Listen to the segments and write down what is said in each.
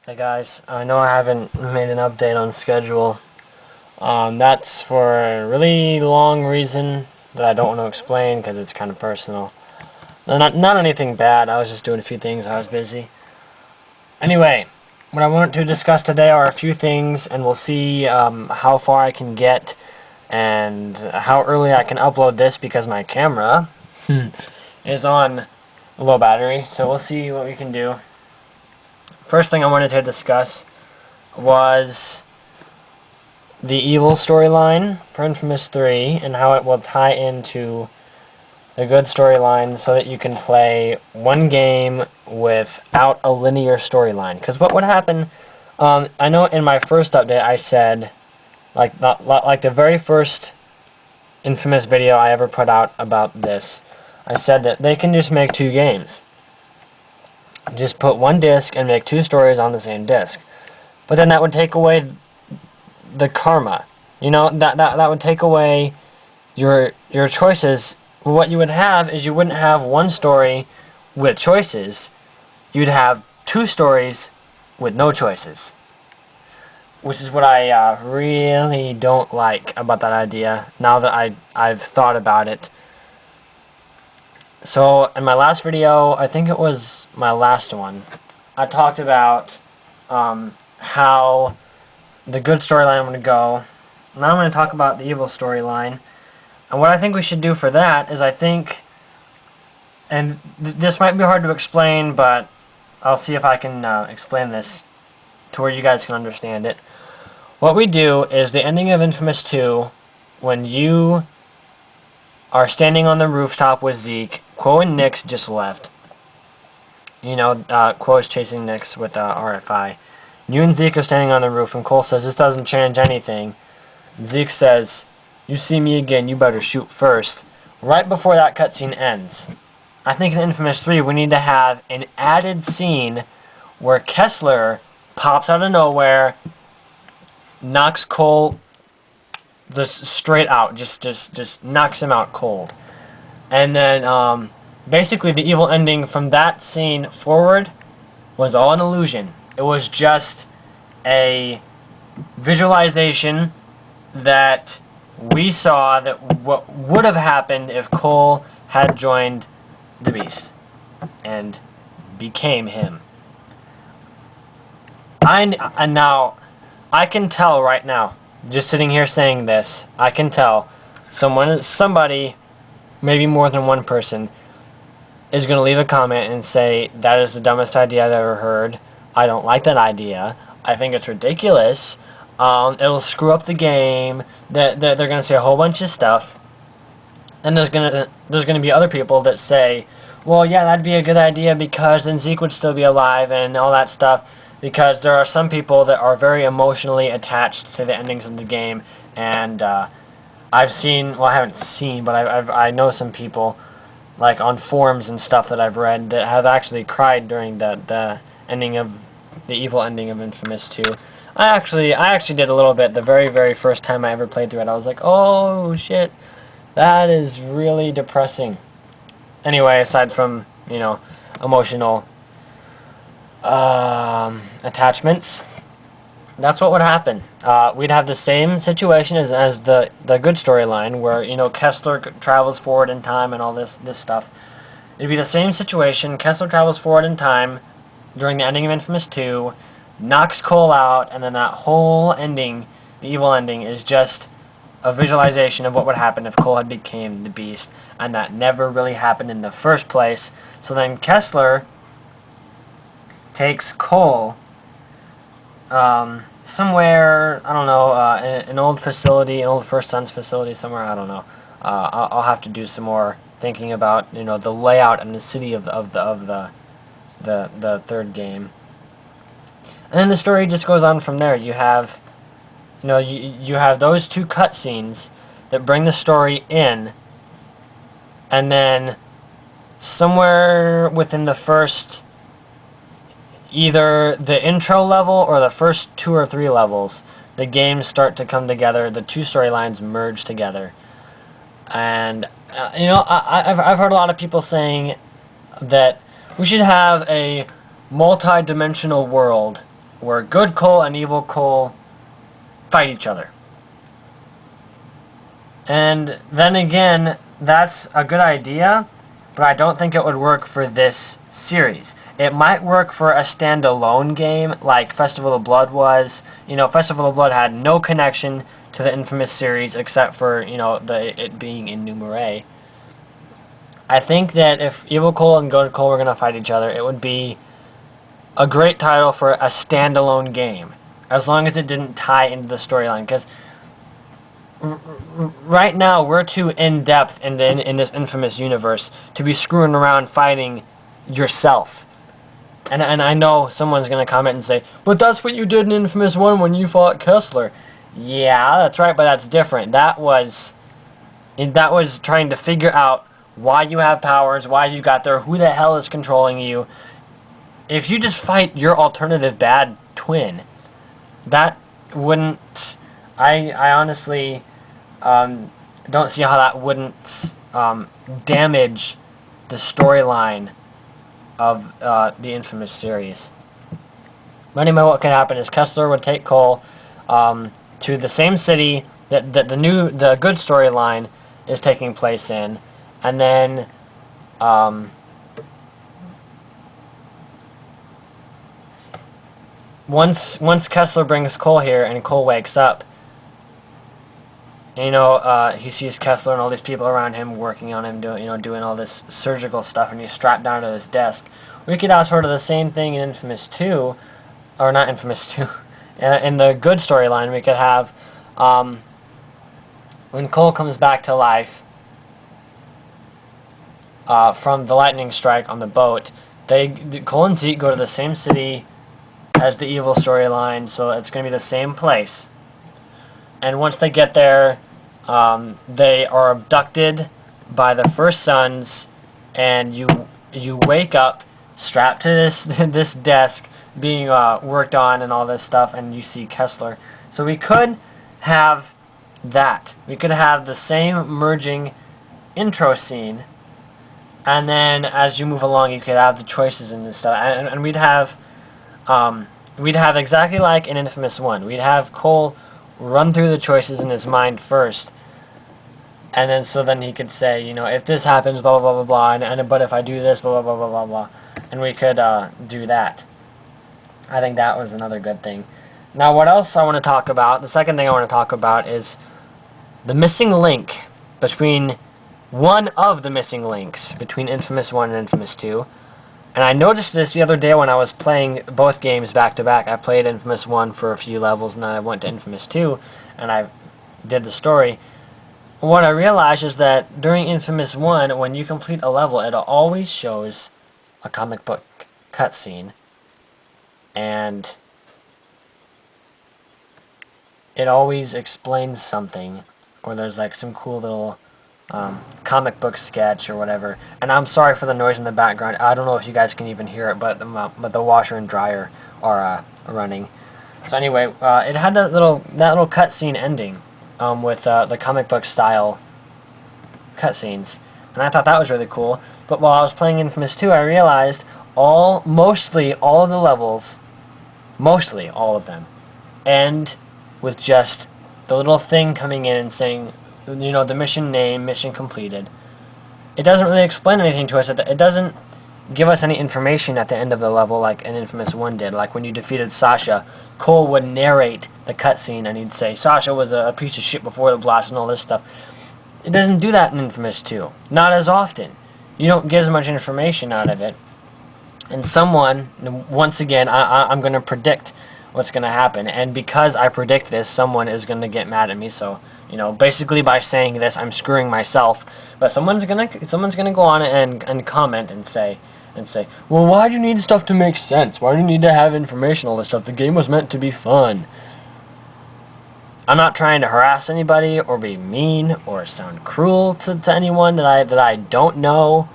Hey guys, I know I haven't made an update on schedule. That's for a really long reason that I don't want to explain because it's kind of personal. Not anything bad, I was just doing a few things, I was busy. Anyway, what I want to discuss today are a few things, and we'll see how far I can get and how early I can upload this because my camera is on low battery, so we'll see what we can do. First thing I wanted to discuss was the evil storyline for Infamous 3 and how it will tie into the good storyline so that you can play one game without a linear storyline. Because what would happen, I know in my first update I said, like the very first Infamous video I ever put out about this, I said that they can just make two games. Just put one disc and make two stories on the same disc. But then that would take away the karma. You know, that would take away your choices. What you would have is you wouldn't have one story with choices. You'd have two stories with no choices. Which is what I really don't like about that idea now that I've thought about it. So, in my last video, I think it was my last one, I talked about how the good storyline would go. Now I'm going to talk about the evil storyline. And what I think we should do for that is I think, and this might be hard to explain, but I'll see if I can explain this to where you guys can understand it. What we do is the ending of Infamous 2, when you are standing on the rooftop with Zeke. Quo and Nix just left. You know, Quo is chasing Nix with RFI. You and Zeke are standing on the roof, and Cole says, "This doesn't change anything." And Zeke says, "You see me again, you better shoot first." Right before that cutscene ends. I think in Infamous 3 we need to have an added scene where Kessler pops out of nowhere, knocks Cole just straight out, just knocks him out cold. And then basically the evil ending from that scene forward was all an illusion. It was just a visualization that we saw that what would have happened if Cole had joined the Beast and became him. And now I can tell right now, just sitting here saying this, I can tell somebody, maybe more than one person, is going to leave a comment and say, "That is the dumbest idea I've ever heard. I don't like that idea. I think it's ridiculous. It'll screw up the game." They're going to say a whole bunch of stuff. And there's going to be other people that say, "Well, yeah, that'd be a good idea because then Zeke would still be alive," and all that stuff. Because there are some people that are very emotionally attached to the endings of the game, and I've seen, well, I haven't seen, but I know some people, like on forums and stuff that I've read, that have actually cried during the ending of the evil ending of Infamous 2. I actually did a little bit the very first time I ever played through it. I was like, oh shit, that is really depressing. Anyway, aside from, you know, emotional attachments, that's what would happen. We'd have the same situation as the good storyline where, you know, Kessler travels forward in time and all this stuff. It'd be the same situation. Kessler travels forward in time during the ending of Infamous 2, knocks Cole out, and then that whole ending, the evil ending, is just a visualization of what would happen if Cole had became the Beast, and that never really happened in the first place. So then Kessler takes Cole somewhere, I don't know, an old facility, an old First Sons facility somewhere, I don't know. I'll have to do some more thinking about, you know, the layout and the city of the third game. And then the story just goes on from there. You have, you know, you have those two cutscenes that bring the story in, and then somewhere within the first, either the intro level or the first 2 or 3 levels, the games start to come together, the two storylines merge together. And, you know, I've heard a lot of people saying that we should have a multi-dimensional world where good Cole and evil Cole fight each other. And then again, that's a good idea, but I don't think it would work for this series. It might work for a standalone game like Festival of Blood was. You know, Festival of Blood had no connection to the Infamous series except for, you know, it being in Numere. I think that if Evil Cole and Good Cole were going to fight each other, it would be a great title for a standalone game, as long as it didn't tie into the storyline. Because right now we're too in-depth in this Infamous universe to be screwing around fighting yourself. And I know someone's going to comment and say, but that's what you did in Infamous 1 when you fought Kessler. Yeah, that's right, but that's different. That was trying to figure out why you have powers, why you got there, who the hell is controlling you. If you just fight your alternative bad twin, that wouldn't... I honestly don't see how that wouldn't damage the storyline of the Infamous series. But anyway, what could happen is Kessler would take Cole to the same city that the good storyline is taking place in, and then once Kessler brings Cole here and Cole wakes up, you know, he sees Kessler and all these people around him working on him, doing all this surgical stuff, and he's strapped down to his desk. We could have sort of the same thing in Infamous 2, or not Infamous 2, in the good storyline. We could have, when Cole comes back to life from the lightning strike on the boat, Cole and Zeke go to the same city as the evil storyline, so it's going to be the same place. And once they get there, they are abducted by the First Sons, and you wake up strapped to this desk being worked on and all this stuff, and you see Kessler. So we could have that. We could have the same merging intro scene, and then as you move along, you could have the choices and stuff, and we'd have exactly like in Infamous 1. We'd have Cole run through the choices in his mind first, and then he could say, you know, if this happens, blah blah blah blah blah, but if I do this, blah blah blah blah blah, and we could do that. I think that was another good thing. Now, what else I want to talk about? The second thing I want to talk about is the missing link between one of the missing links between Infamous 1 and Infamous 2. And I noticed this the other day when I was playing both games back to back. I played Infamous 1 for a few levels, and then I went to Infamous 2, and I did the story. What I realized is that during Infamous 1, when you complete a level, it always shows a comic book cutscene, and it always explains something, or there's like some cool little comic book sketch or whatever. And I'm sorry for the noise in the background. I don't know if you guys can even hear it, but the washer and dryer are running. So anyway, it had that little cutscene ending with the comic book style cutscenes, and I thought that was really cool. But while I was playing Infamous 2, I realized mostly all of the levels, mostly all of them, end with just the little thing coming in and saying, you know, the mission name, mission completed. It doesn't really explain anything to us. It doesn't give us any information at the end of the level like an Infamous 1 did. Like when you defeated Sasha, Cole would narrate the cutscene and he'd say, Sasha was a piece of shit before the blast and all this stuff. It doesn't do that in Infamous 2. Not as often. You don't get as much information out of it. And someone, once again, I'm going to predict what's going to happen. And because I predict this, someone is going to get mad at me. So, you know, basically by saying this, I'm screwing myself. But someone's gonna go on and comment and say, well, why do you need stuff to make sense? Why do you need to have information, all this stuff? The game was meant to be fun. I'm not trying to harass anybody or be mean or sound cruel to anyone that I don't know.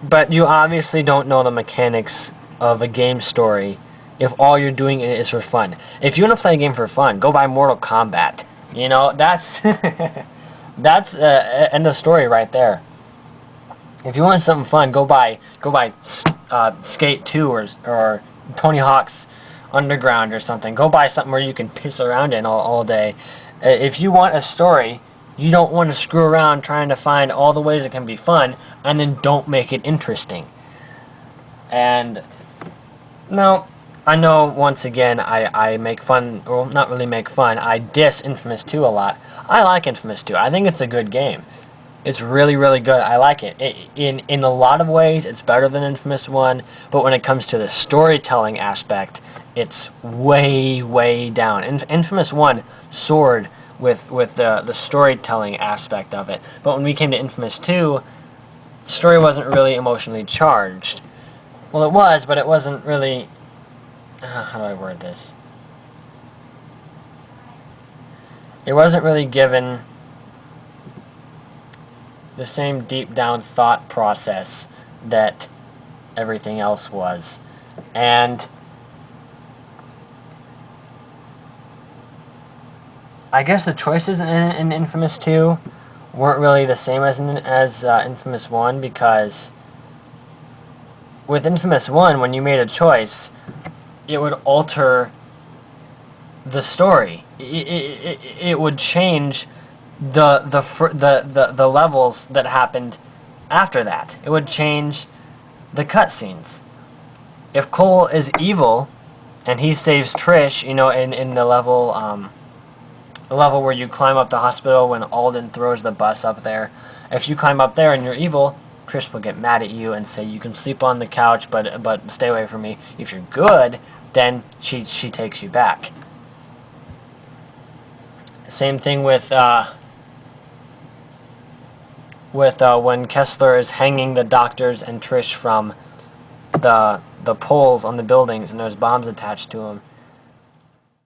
But you obviously don't know the mechanics of a game story if all you're doing is for fun. If you want to play a game for fun, go buy Mortal Kombat. You know, that's that's end of story right there. If you want something fun, go buy Skate 2 or Tony Hawk's Underground or something. Go buy something where you can piss around in all day. If you want a story, you don't want to screw around trying to find all the ways it can be fun, and then don't make it interesting. And no, I know once again I make fun, well, not really make fun, I diss Infamous 2 a lot. I like Infamous 2. I think it's a good game. It's really, really good. I like it. In a lot of ways, it's better than Infamous 1, but when it comes to the storytelling aspect, it's way, way down. Infamous 1 soared with the storytelling aspect of it, but when we came to Infamous 2, the story wasn't really emotionally charged. Well, it was, but it wasn't really... how do I word this? It wasn't really given the same deep down thought process that everything else was. And I guess the choices in Infamous 2 weren't really the same as Infamous 1, because with Infamous 1, when you made a choice, it would alter the story. It would change the levels that happened after that. It would change the cutscenes. If Cole is evil and he saves Trish, you know, in the level where you climb up the hospital when Alden throws the bus up there, if you climb up there and you're evil, Trish will get mad at you and say you can sleep on the couch, but stay away from me. If you're good, then she takes you back. Same thing with when Kessler is hanging the doctors and Trish from the poles on the buildings, and there's bombs attached to him.